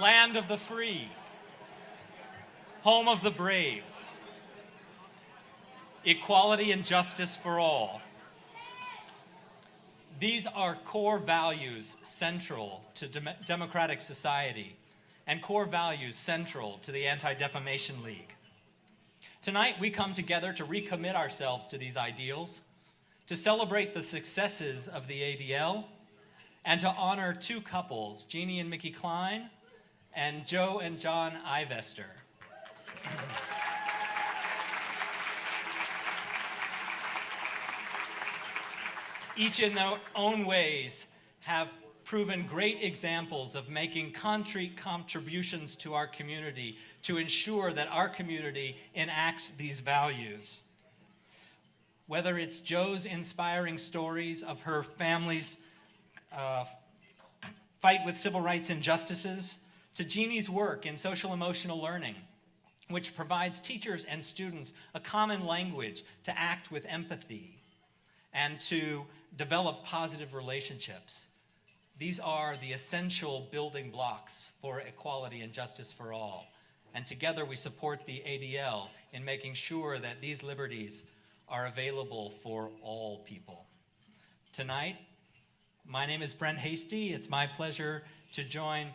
land of the free, home of the brave, equality and justice for all. These are core values central to democratic society and core values central to the Anti-Defamation League. Tonight, we come together to recommit ourselves to these ideals, to celebrate the successes of the ADL, and to honor two couples, Jeannie and Mickey Klein, and Joe and John Ivester. Each in their own ways have proven great examples of making concrete contributions to our community to ensure that our community enacts these values. Whether it's Joe's inspiring stories of her family's fight with civil rights injustices, to Jeannie's work in social emotional learning, which provides teachers and students a common language to act with empathy and to develop positive relationships. These are the essential building blocks for equality and justice for all. And together we support the ADL in making sure that these liberties are available for all people. Tonight, my name is Brent Hasty. It's my pleasure to join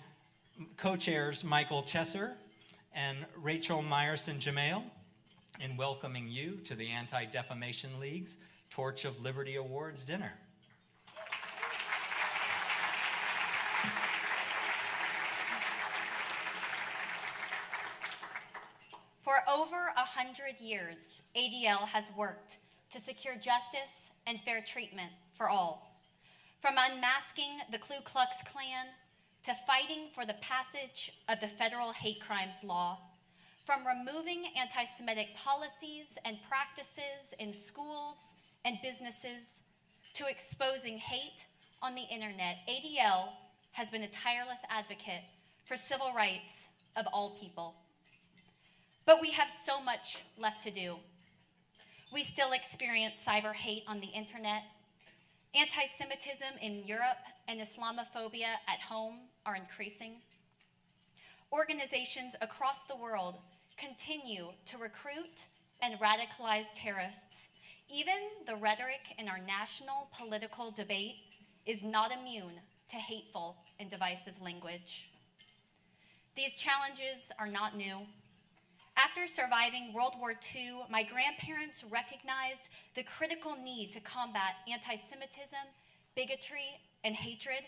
co-chairs Michael Chesser and Rachel Meyerson Jamail in welcoming you to the Anti-Defamation League's Torch of Liberty Awards dinner. For over 100 years, ADL has worked to secure justice and fair treatment for all. From unmasking the Ku Klux Klan to fighting for the passage of the federal hate crimes law, from removing anti-Semitic policies and practices in schools and businesses to exposing hate on the internet, ADL has been a tireless advocate for civil rights of all people. But we have so much left to do. We still experience cyber hate on the internet. Anti-Semitism in Europe and Islamophobia at home are increasing. Organizations across the world continue to recruit and radicalize terrorists. Even the rhetoric in our national political debate is not immune to hateful and divisive language. These challenges are not new. After surviving World War II, my grandparents recognized the critical need to combat anti-Semitism, bigotry, and hatred,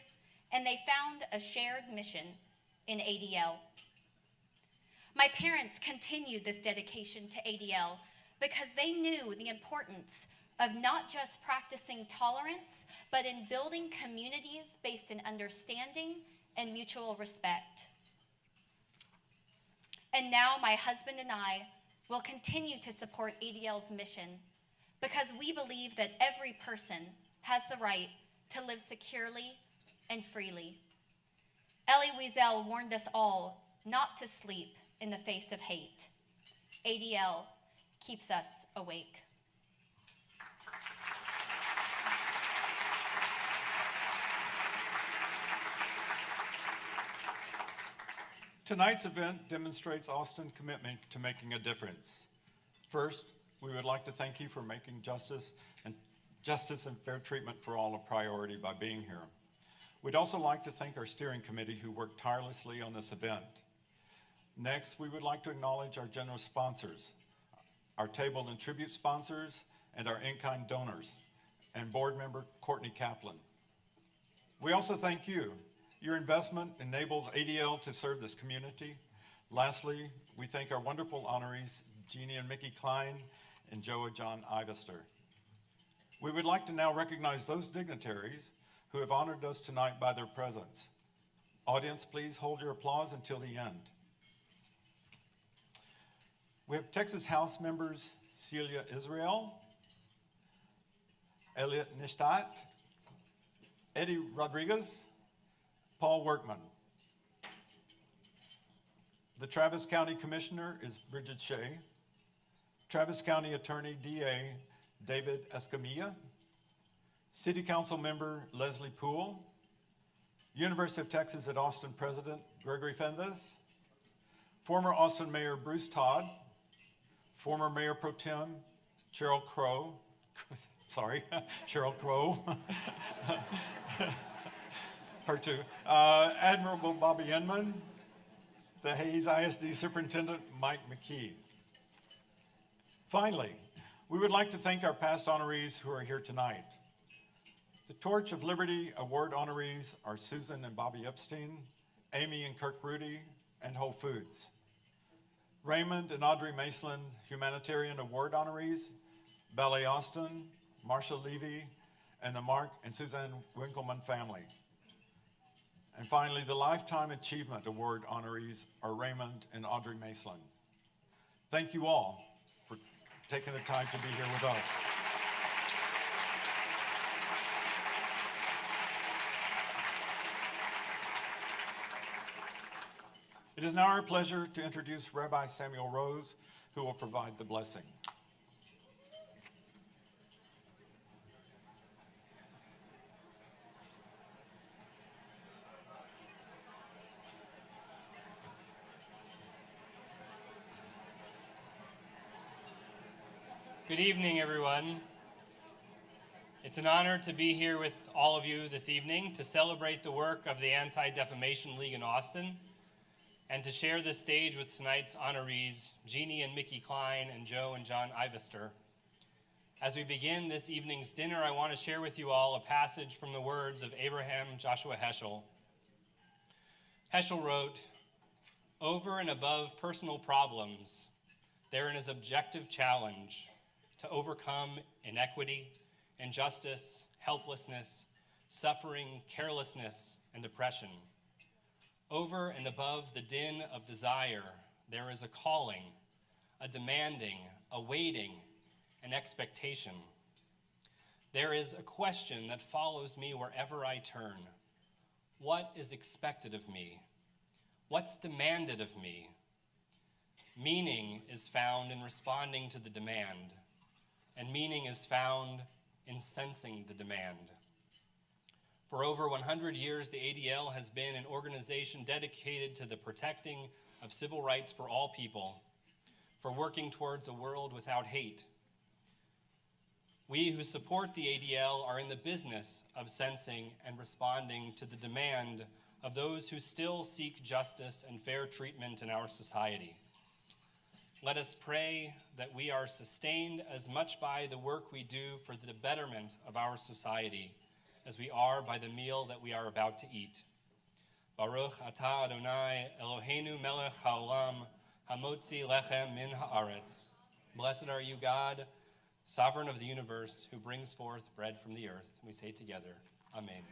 and they found a shared mission in ADL. My parents continued this dedication to ADL because they knew the importance of not just practicing tolerance, but in building communities based in understanding and mutual respect. And now my husband and I will continue to support ADL's mission because we believe that every person has the right to live securely and freely. Elie Wiesel warned us all not to sleep in the face of hate. ADL keeps us awake. Tonight's event demonstrates Austin's commitment to making a difference. First, we would like to thank you for making justice and fair treatment for all a priority by being here. We'd also like to thank our steering committee who worked tirelessly on this event. Next, we would like to acknowledge our generous sponsors, our table and tribute sponsors, and our in-kind donors, and board member Courtney Kaplan. We also thank you. Your investment enables ADL to serve this community. Lastly, we thank our wonderful honorees, Jeannie and Mickey Klein and Joe and John Ivester. We would like to now recognize those dignitaries who have honored us tonight by their presence. Audience, please hold your applause until the end. We have Texas House members Celia Israel, Elliot Nishtat, Eddie Rodriguez, Paul Workman. The Travis County Commissioner is Bridget Shea. Travis County Attorney DA David Escamilla. City Council Member Leslie Poole. University of Texas at Austin President Gregory Fenves, former Austin Mayor Bruce Todd, former Mayor Pro Tem Cheryl Crow, Cheryl Crow, her too, Admiral Bobby Inman, the Hayes ISD Superintendent Mike McKee. Finally, we would like to thank our past honorees who are here tonight. The Torch of Liberty Award honorees are Susan and Bobby Epstein, Amy and Kirk Rudy, and Whole Foods. Raymond and Audrey Maceland Humanitarian Award honorees, Ballet Austin, Marsha Levy, and the Mark and Suzanne Winkleman family. And finally, the Lifetime Achievement Award honorees are Raymond and Audrey Maceland. Thank you all for taking the time to be here with us. It is now our pleasure to introduce Rabbi Samuel Rose, who will provide the blessing. Good evening, everyone. It's an honor to be here with all of you this evening to celebrate the work of the Anti-Defamation League in Austin and to share the stage with tonight's honorees, Jeannie and Mickey Klein and Joe and John Ivester. As we begin this evening's dinner, I want to share with you all a passage from the words of Abraham Joshua Heschel. Heschel wrote, "Over and above personal problems, there is an objective challenge to overcome inequity, injustice, helplessness, suffering, carelessness, and oppression. Over and above the din of desire, there is a calling, a demanding, a waiting, an expectation. There is a question that follows me wherever I turn. What is expected of me? What's demanded of me? Meaning is found in responding to the demand, and meaning is found in sensing the demand. For over 100 years, the ADL has been an organization dedicated to the protecting of civil rights for all people, for working towards a world without hate. We who support the ADL are in the business of sensing and responding to the demand of those who still seek justice and fair treatment in our society. Let us pray that we are sustained as much by the work we do for the betterment of our society as we are by the meal that we are about to eat. Baruch atah Adonai Eloheinu melech haolam hamotzi lechem min haaretz. Blessed are you, God, sovereign of the universe, who brings forth bread from the earth. We say together, Amen.